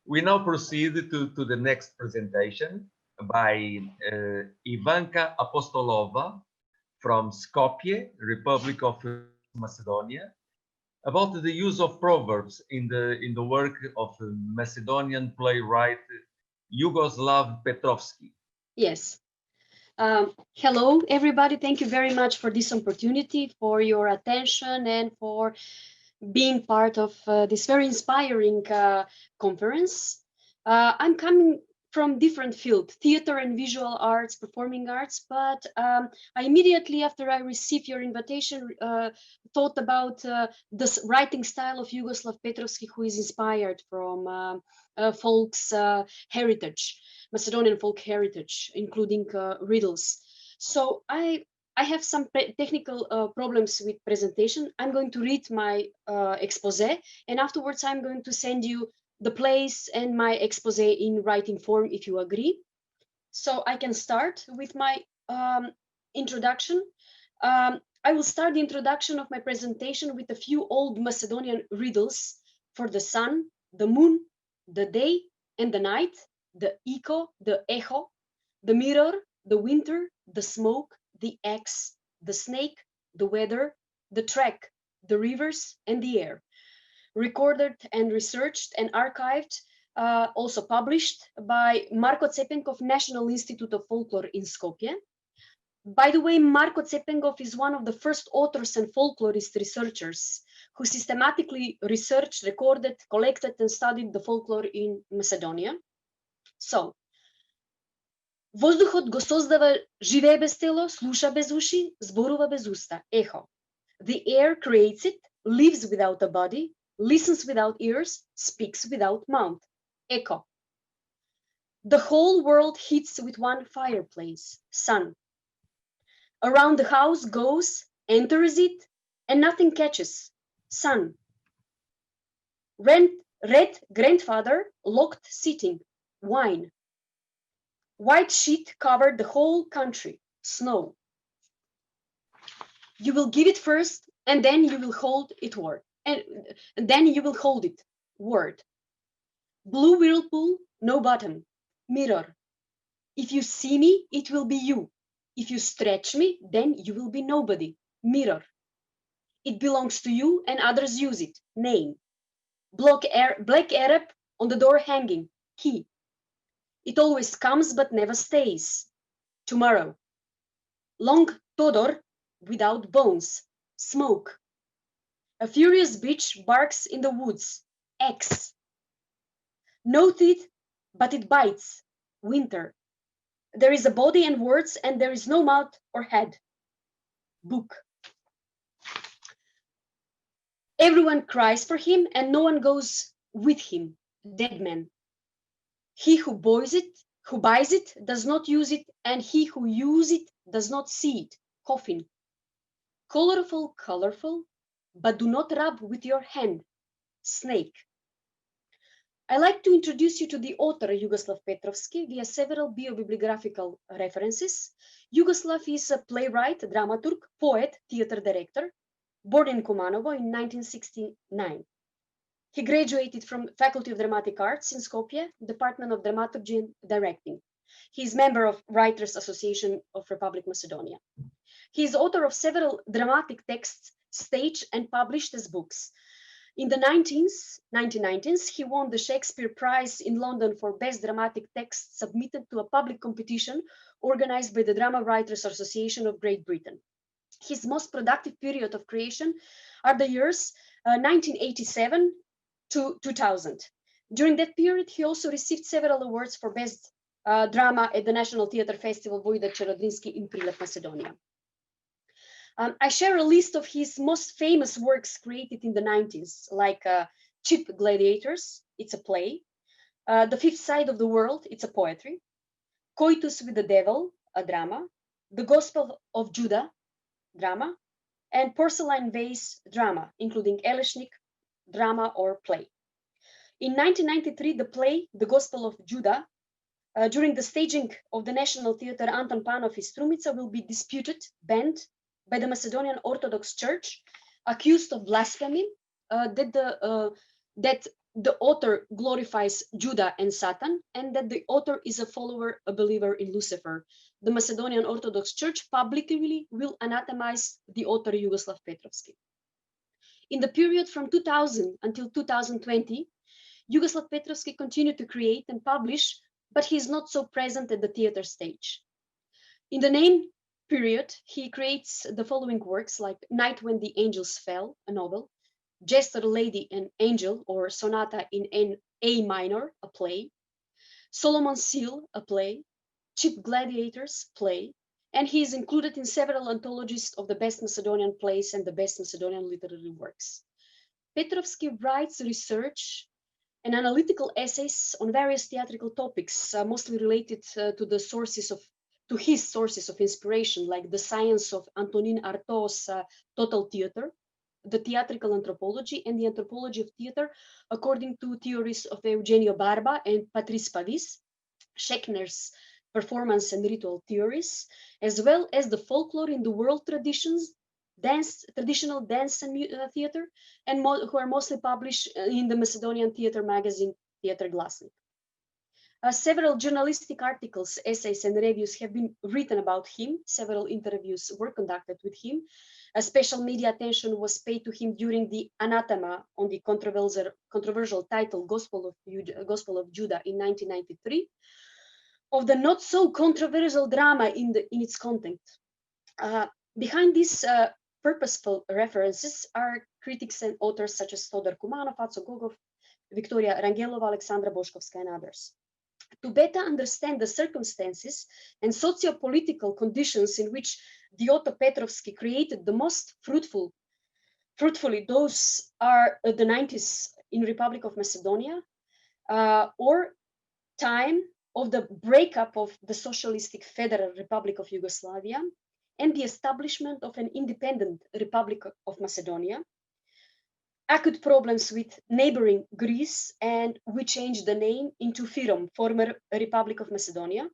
We now proceed to the next presentation by Ivanka Apostolova from Skopje, Republic of Macedonia, about the use of proverbs in the work of Macedonian playwright Jugoslav Petrovski. Yes. Hello, everybody. Thank you very much for this opportunity, for your attention, and for being part of this very inspiring conference. I'm coming from different field, theater and visual arts, performing arts, but I immediately after I received your invitation thought about this writing style of Jugoslav Petrovski, who is inspired from folk's heritage, Macedonian folk heritage, including riddles. So I have some technical problems with presentation. I'm going to read my expose, and afterwards I'm going to send you the place and my expose in writing form, if you agree. So I can start with my introduction. I will start the introduction of my presentation with a few old Macedonian riddles for the sun, the moon, the day, and the night, the echo, the mirror, the winter, the smoke, the axe, the snake, the weather, the track, the rivers, and the air. Recorded and researched and archived, also published by Marko Cepenkov National Institute of Folklore in Skopje. By the way, Marko Cepenkov is one of the first authors and folklorist researchers who systematically researched, recorded, collected, and studied the folklore in Macedonia. So, воздухот го создава, живее без тело, слуша без уши, зборува без уста, echo. The air creates it, lives without a body, listens without ears, speaks without mouth, echo. The whole world heats with one fireplace, sun. Around the house goes, enters it, and nothing catches, sun. Red grandfather locked sitting, wine. White sheet covered the whole country, snow. You will give it first, and then you will hold it word. And then you will hold it, word. Blue whirlpool, no bottom, mirror. If you see me, it will be you. If you stretch me, then you will be nobody, mirror. It belongs to you and others use it, name. Black Arab on the door hanging, key. It always comes but never stays, tomorrow. Long Todor without bones, smoke. A furious bitch barks in the woods, X. No teeth, but it bites, winter. There is a body and words, and there is no mouth or head, book. Everyone cries for him, and no one goes with him, dead man. He who buys it does not use it, and he who uses it does not see it, coffin. Colorful, but do not rub with your hand, snake. I like to introduce you to the author Jugoslav Petrovski via several biobibliographical references. Jugoslav is a playwright, dramaturg, poet, theater director, born in Kumanovo in 1969. He graduated from Faculty of Dramatic Arts in Skopje, Department of Dramaturgy and Directing. He is member of Writers Association of Republic Macedonia. He is author of several dramatic texts, staged and published as books. In the 1990s, he won the Shakespeare Prize in London for Best Dramatic Text submitted to a public competition organized by the Drama Writers Association of Great Britain. His most productive period of creation are the years 1987 to 2000. During that period, he also received several awards for Best Drama at the National Theatre Festival Vojvodina in Prilep, Macedonia. I share a list of his most famous works created in the 90s, like Cheap Gladiators, it's a play, The Fifth Side of the World, it's a poetry, Coitus with the Devil, a drama, The Gospel of Judah, drama, and Porcelain Vase, drama, including Eleshnik, drama or play. In 1993, the play, The Gospel of Judah, during the staging of the National Theatre Anton Panov in Strumica, will be disputed, banned by the Macedonian Orthodox Church, accused of blasphemy, that the author glorifies Judah and Satan, and that the author is a follower, a believer in Lucifer. The Macedonian Orthodox Church publicly will anathemize the author Jugoslav Petrovski. In the period from 2000 until 2020, Jugoslav Petrovski continued to create and publish, but he is not so present at the theater stage. In the name period, he creates the following works like Night When the Angels Fell, a novel, Jester, Lady and Angel, or Sonata in A minor, a play, Solomon's Seal, a play, Cheap Gladiators, play, and he is included in several anthologies of the best Macedonian plays and the best Macedonian literary works. Petrovski writes research and analytical essays on various theatrical topics, mostly related to his sources of inspiration, like the science of Antonin Artaud's total theater, the theatrical anthropology, and the anthropology of theater, according to theories of Eugenio Barba and Patrice Pavis, Schechner's performance and ritual theories, as well as the folklore in the world traditions, traditional dance and theater, and who are mostly published in the Macedonian theater magazine Theater Glasnik. Several journalistic articles, essays, and reviews have been written about him. Several interviews were conducted with him. A special media attention was paid to him during the anathema on the controversial title Gospel of Judah in 1993, of the not so controversial drama in its content. Behind these purposeful references are critics and authors such as Todor Kumanov, Aco Gogov, Victoria Rangelova, Alexandra Boshkovska, and others. To better understand the circumstances and socio-political conditions in which the author Petrovski created the most fruitfully, those are the 90s in Republic of Macedonia, or time of the breakup of the Socialistic Federal Republic of Yugoslavia and the establishment of an independent Republic of Macedonia, acute problems with neighboring Greece, and we changed the name into FYROM, former Republic of Macedonia.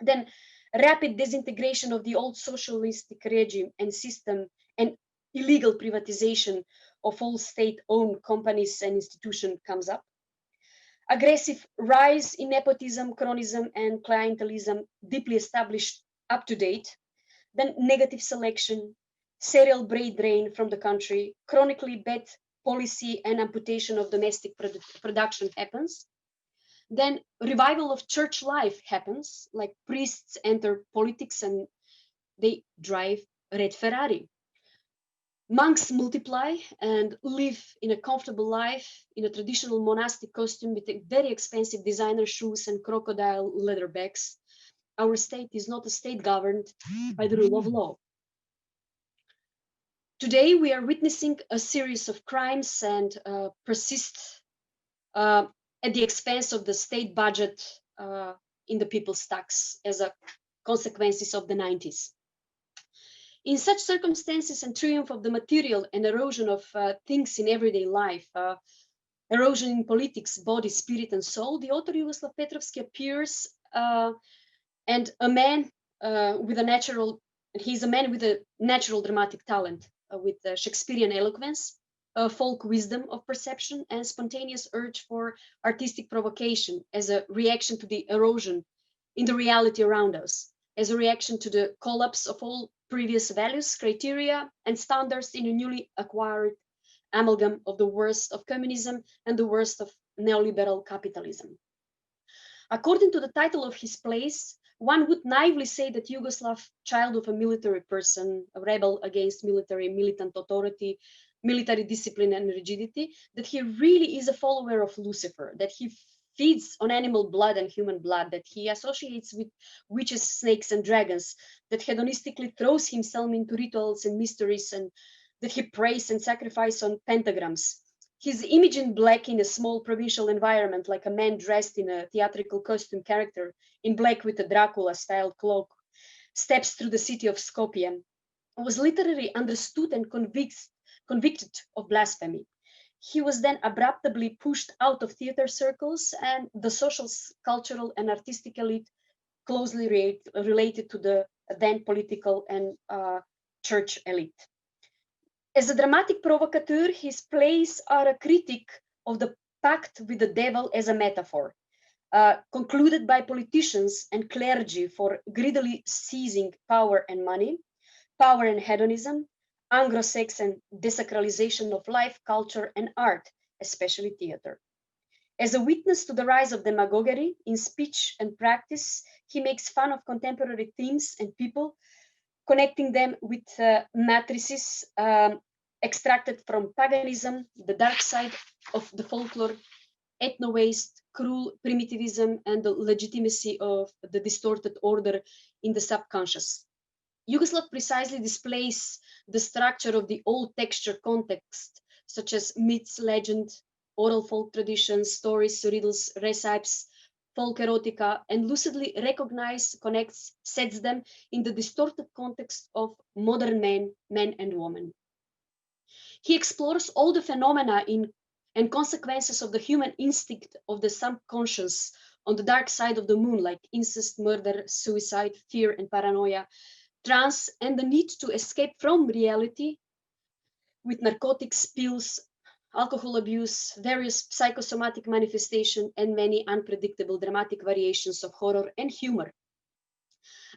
Then rapid disintegration of the old socialistic regime and system and illegal privatization of all state-owned companies and institutions comes up. Aggressive rise in nepotism, cronyism, and clientelism, deeply established up to date. Then negative selection, serial brain drain from the country, chronically bad policy and amputation of domestic production happens. Then revival of church life happens, like priests enter politics and they drive red Ferrari. Monks multiply and live in a comfortable life in a traditional monastic costume with very expensive designer shoes and crocodile leather bags. Our state is not a state governed by the rule of law. Today, we are witnessing a series of crimes and persist at the expense of the state budget in the people's tax as a consequences of the 90s. In such circumstances and triumph of the material and erosion of things in everyday life, erosion in politics, body, spirit, and soul, the author Jugoslav Petrovski appears and a man with a natural, he's a man with a natural dramatic talent, with Shakespearean eloquence, folk wisdom of perception, and spontaneous urge for artistic provocation as a reaction to the erosion in the reality around us, as a reaction to the collapse of all previous values, criteria, and standards in a newly acquired amalgam of the worst of communism and the worst of neoliberal capitalism. According to the title of his plays, one would naively say that Yugoslav, child of a military person, a rebel against military, militant authority, military discipline and rigidity, that he really is a follower of Lucifer, that he feeds on animal blood and human blood, that he associates with witches, snakes, and dragons, that hedonistically throws himself into rituals and mysteries, and that he prays and sacrifices on pentagrams. His image in black in a small provincial environment, like a man dressed in a theatrical costume character in black with a Dracula-style cloak, steps through the city of Skopje, was literally understood and convicted of blasphemy. He was then abruptly pushed out of theater circles and the social, cultural, and artistic elite closely related to the then political and church elite. As a dramatic provocateur, his plays are a critique of the pact with the devil as a metaphor, concluded by politicians and clergy for greedily seizing power and money, power and hedonism, Anglo-Sax and desacralization of life, culture, and art, especially theater. As a witness to the rise of demagoguery in speech and practice, he makes fun of contemporary themes and people, connecting them with matrices extracted from paganism, the dark side of the folklore, ethno-waste, cruel primitivism, and the legitimacy of the distorted order in the subconscious. Jugoslav precisely displays the structure of the old texture context, such as myths, legend, oral folk traditions, stories, riddles, recipes, folk erotica, and lucidly connects, sets them in the distorted context of modern men and women. He explores all the phenomena and consequences of the human instinct of the subconscious on the dark side of the moon, like incest, murder, suicide, fear, and paranoia, trance, and the need to escape from reality with narcotics, pills, alcohol abuse, various psychosomatic manifestations, and many unpredictable dramatic variations of horror and humor.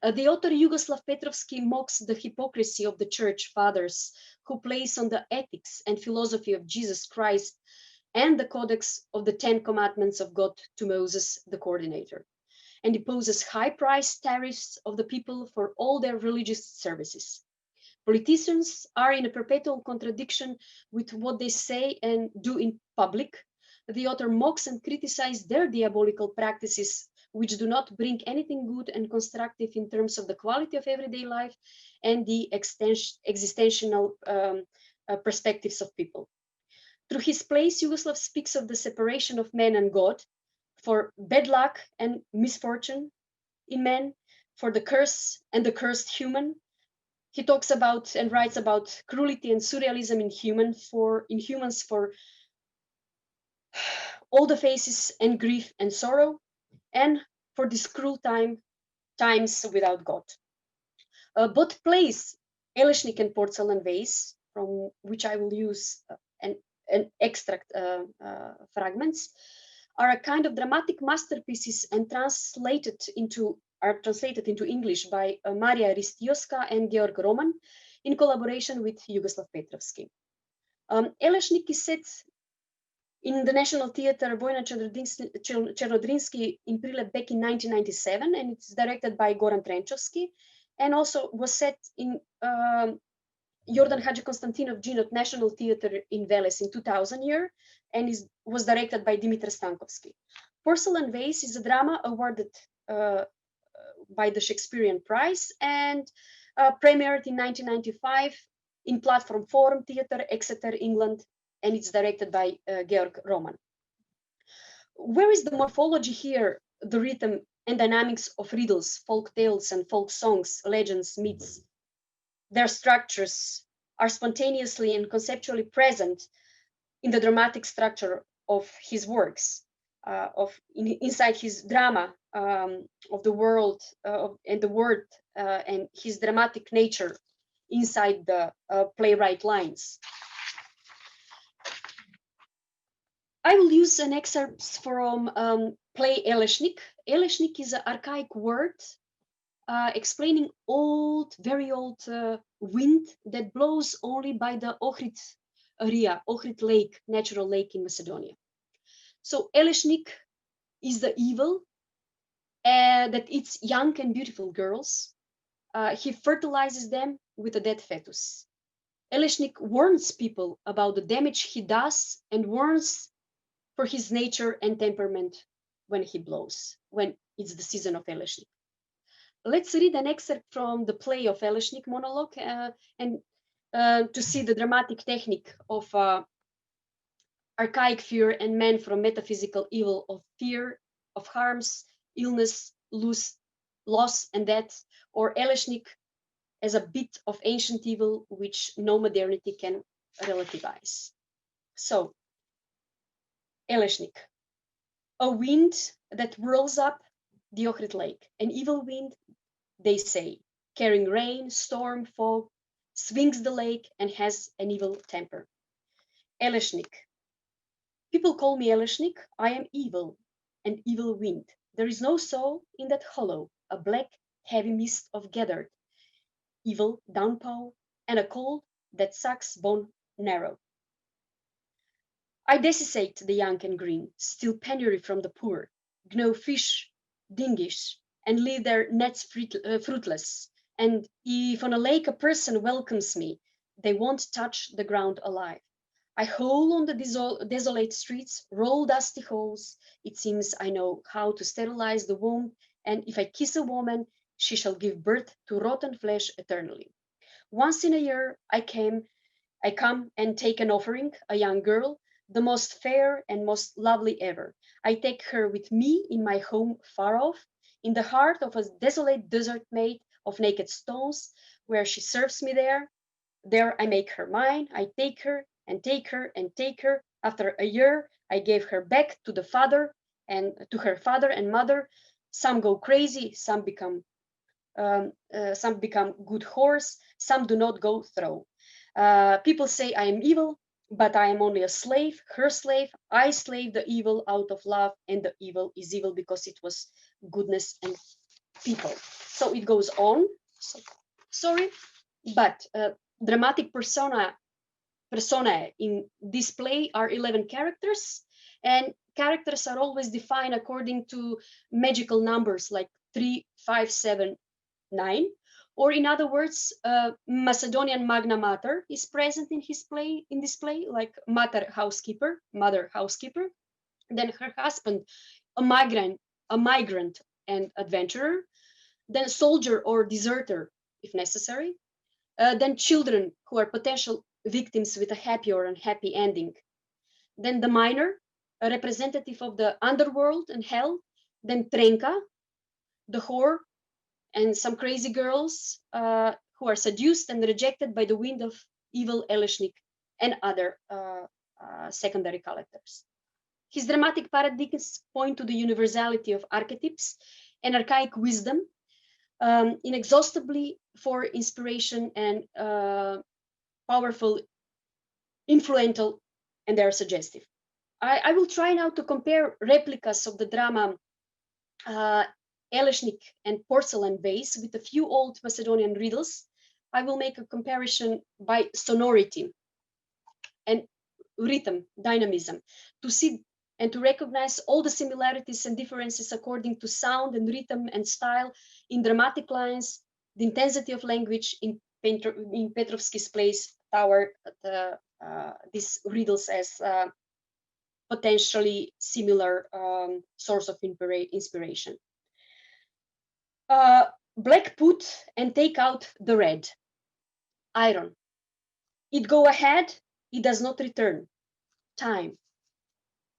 The author Jugoslav Petrovski mocks the hypocrisy of the church fathers who place on the ethics and philosophy of Jesus Christ and the codex of the 10 commandments of God to Moses, the coordinator, and imposes high price tariffs of the people for all their religious services. Politicians are in a perpetual contradiction with what they say and do in public. The author mocks and criticizes their diabolical practices, which do not bring anything good and constructive in terms of the quality of everyday life and the existential perspectives of people. Through his plays, Jugoslav speaks of the separation of man and God, for bad luck and misfortune in men, for the curse and the cursed human. He talks about and writes about cruelty and surrealism in humans for all the faces and grief and sorrow, and for this cruel times without God. Both plays, Eleshnik and Porcelain Vase, from which I will use an extract fragments, are a kind of dramatic masterpieces and are translated into English by Maria Ristioska and Georg Roman in collaboration with Jugoslav Petrovski. Eleshnik is set in the National Theatre Vojna Černodrinski in Prilep back in 1997, and it's directed by Goran Trenchovski, and also was set in Jordan Hadži-Konstantinov Džinot National Theatre in Veles in 2000 year, and was directed by Dimitar Stankovski. Porcelain Vase is a drama awarded by the Shakespearean Prize and premiered in 1995 in Platform Forum Theatre, Exeter, England, and it's directed by Georg Roman. Where is the morphology here, the rhythm and dynamics of riddles, folk tales and folk songs, legends, myths? Their structures are spontaneously and conceptually present in the dramatic structure of his works, inside his drama of the world and the word and his dramatic nature inside the playwright lines. I will use an excerpt from play Eleshnik. Eleshnik is an archaic word explaining very old wind that blows only by the Ohrid area, Ohrid Lake, natural lake in Macedonia. So Eleshnik is the evil that eats young and beautiful girls. He fertilizes them with a dead fetus. Eleshnik warns people about the damage he does and warns for his nature and temperament when he blows, when it's the season of Eleshnik. Let's read an excerpt from the play of Eleshnik monologue and to see the dramatic technique of archaic fear and man from metaphysical evil of fear, of harms, illness, loss, and death, or Eleshnik as a bit of ancient evil which no modernity can relativize. So, Eleshnik, a wind that whirls up the Ohrid Lake, an evil wind, they say, carrying rain, storm, fog, swings the lake and has an evil temper. Eleshnik, People call me Eleshnik. I am evil, an evil wind. There is no soul in that hollow, a black, heavy mist of gathered evil downpour, and a cold that sucks bone narrow. I desiccate the young and green, steal penury from the poor, gnaw fish, dingish, and leave their nets fruitless. And if on a lake a person welcomes me, they won't touch the ground alive. I hole on the desolate streets, roll dusty holes. It seems I know how to sterilize the womb, and if I kiss a woman, she shall give birth to rotten flesh eternally. Once in a year I come and take an offering, a young girl, the most fair and most lovely ever. I take her with me in my home far off, in the heart of a desolate desert made of naked stones, where she serves me there. There I make her mine. I take her and take her and take her. After a year, I gave her back to the father and to her father and mother. Some go crazy, some become good horse, some do not go through. People say I am evil, but I am only a slave, her slave. I slave the evil out of love, and the evil is evil because it was goodness and people. So it goes on. So, sorry, but dramatic persona in this play are 11 characters, and characters are always defined according to magical numbers like 3, 5, 7, 9, or in other words, Macedonian Magna Mater is present in this play, like mother housekeeper. Then her husband, a migrant and adventurer. Then soldier or deserter, if necessary. Then children who are potential victims with a happy or unhappy ending. Then the minor, a representative of the underworld and hell. Then Trenka, the whore, and some crazy girls who are seduced and rejected by the wind of evil Eleshnik and other secondary characters. His dramatic paradigms point to the universality of archetypes and archaic wisdom, inexhaustibly for inspiration and powerful, influential, and they are suggestive. I will try now to compare replicas of the drama Eleshnik and Porcelain Vase with a few old Macedonian riddles. I will make a comparison by sonority and rhythm, dynamism, to see and to recognize all the similarities and differences according to sound and rhythm and style in dramatic lines, the intensity of language in Petrovski's plays tower these riddles as potentially similar source of inspiration. Black put and take out the red. Iron. It go ahead, it does not return. Time.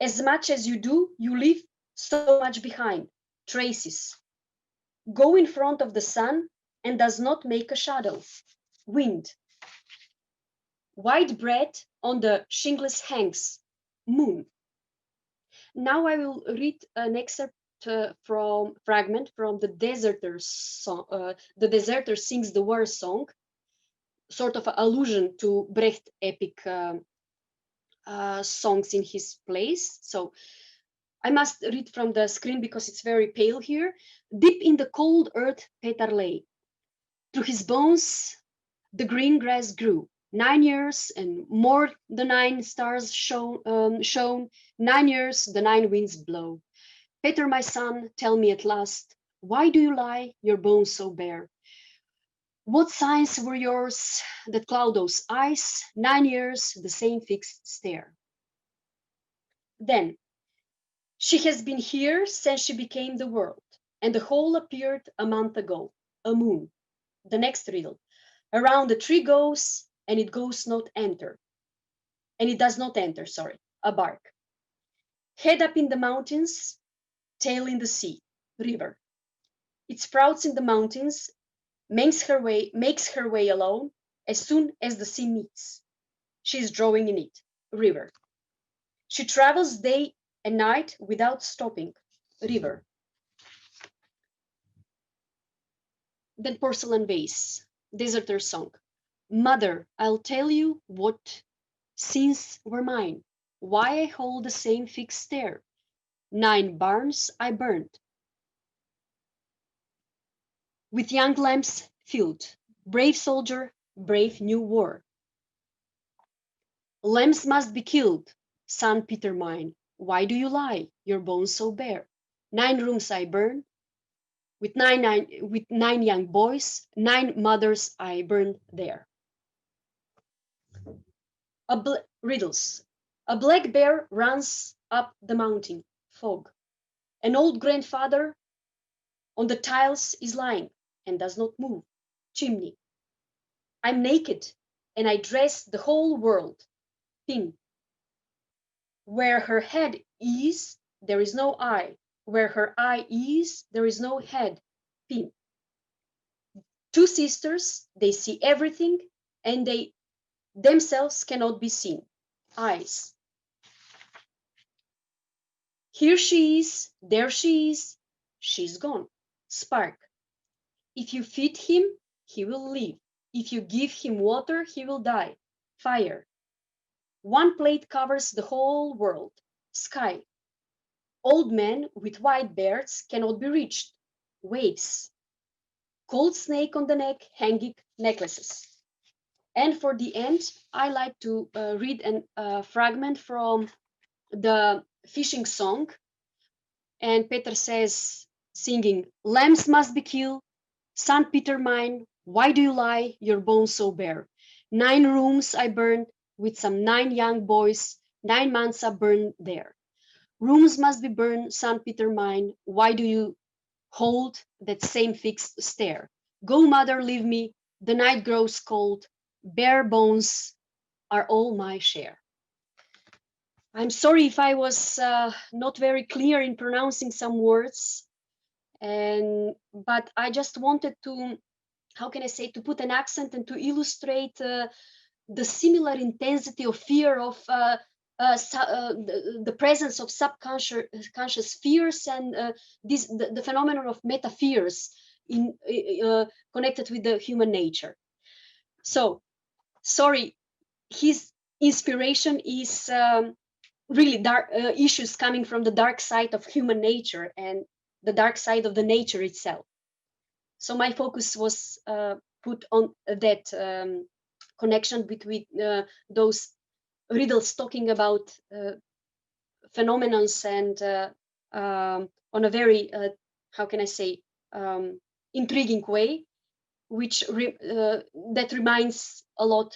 As much as you do, you leave so much behind. Traces. Go in front of the sun and does not make a shadow. Wind. White bread on the shingles hangs. Moon. Now I will read an excerpt fragment from the Deserter's song. The Deserter sings the war song, sort of an allusion to Brecht epic songs in his plays. So I must read from the screen because it's very pale here. Deep in the cold earth Petar lay. Through his bones the green grass grew. 9 years and more the 9 stars shone. 9 years the 9 winds blow. Peter, my son, tell me at last, why do you lie your bones so bare? What signs were yours that cloud those eyes? 9 years the same fixed stare. Then, she has been here since she became the world, and the whole appeared a month ago, a moon. The next riddle. Around the tree goes, and it goes not enter. And it does not enter, sorry, a bark. Head up in the mountains, tail in the sea, river. It sprouts in the mountains, makes her way alone as soon as the sea meets. She is drawing in it, river. She travels day and night without stopping, river. Then Porcelain Vase, Deserter song. Mother, I'll tell you what sins were mine. why I hold the same fixed stare. 9 barns I burned, with young lambs filled. Brave soldier, brave new war. Lambs must be killed, son Peter mine. Why do you lie, your bones so bare? 9 rooms I burn, with nine young boys, 9 mothers I burned there. Riddles. A black bear runs up the mountain, fog. An old grandfather on the tiles is lying and does not move, chimney. I'm naked and I dress the whole world, pin. Where her head is, there is no eye. Where her eye is, there is no head, pin. 2 sisters, they see everything and they themselves cannot be seen, eyes. Here she is, there she is, she's gone, spark. If you feed him, he will live. If you give him water, he will die, fire. 1 plate covers the whole world, sky. Old men with white beards cannot be reached, waves. Cold snake on the neck, hanging necklaces. And for the end, I like to read a fragment from the fishing song. And Peter says, singing, lambs must be killed, son Peter mine, why do you lie, your bones so bare? 9 rooms I burned, with some 9 young boys, 9 months I burned there. Rooms must be burned, son Peter mine, why do you hold that same fixed stare? Go, mother, leave me, the night grows cold, bare bones are all my share. I'm sorry if I was not very clear in pronouncing some words, but I just wanted to, how can I say, to put an accent and to illustrate the similar intensity of fear of the presence of subconscious fears and the phenomenon of meta fears connected with the human nature. So, sorry, his inspiration is really dark issues coming from the dark side of human nature and the dark side of the nature itself. So my focus was put on that connection between those riddles talking about phenomena and on a very, how can I say, intriguing way, which that reminds a lot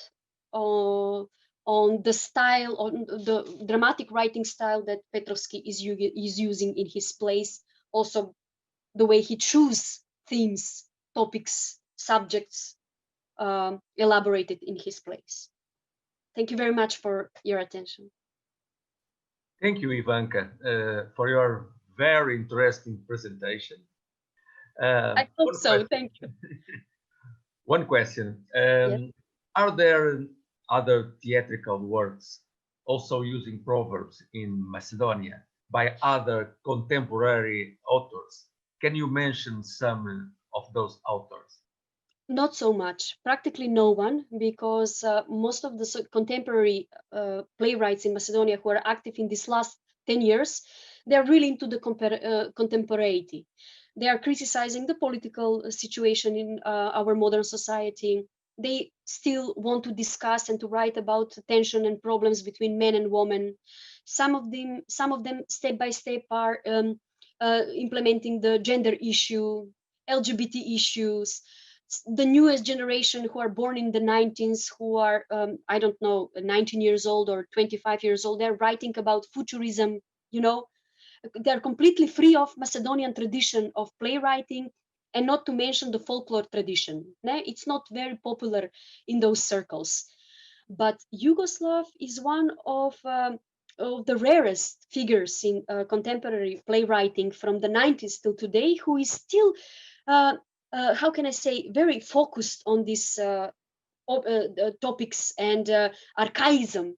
on the style, on the dramatic writing style that Petrovski is using in his plays. Also, the way he chooses themes, topics, subjects elaborated in his plays. Thank you very much for your attention. Thank you, Ivanka, for your very interesting presentation. I hope so. Thank you. One question. Yes. Are there other theatrical works also using proverbs in Macedonia by other contemporary authors? Can you mention some of those authors? Not so much, practically no one, because most of the contemporary playwrights in Macedonia who are active in these last 10 years, they're really into the contemporaneity. They are criticizing the political situation in our modern society. They still want to discuss and to write about tension and problems between men and women. Some of them step by step are implementing the gender issue, LGBT issues. The newest generation who are born in the 90s, who are, I don't know, 19 years old or 25 years old, they're writing about futurism, you know. They're completely free of Macedonian tradition of playwriting, and not to mention the folklore tradition. It's not very popular in those circles. But Jugoslav is one of the rarest figures in contemporary playwriting from the 90s till today, who is still how can I say, very focused on these topics and archaism.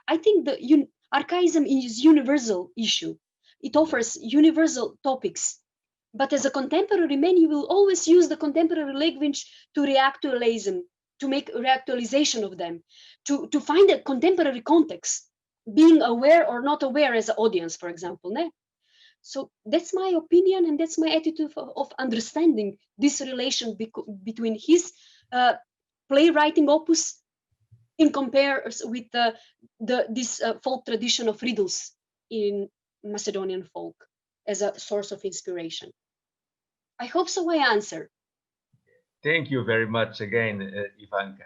I think the archaism is universal issue. It offers universal topics. But as a contemporary man, you will always use the contemporary language to reactualism, to make reactualization of them, to find a contemporary context. being aware or not aware as an audience, for example. Ne? So that's my opinion, and that's my attitude of understanding this relation between his playwriting opus in comparison with this folk tradition of riddles in Macedonian folk as a source of inspiration. I hope so I answer. Thank you very much again, Ivanka.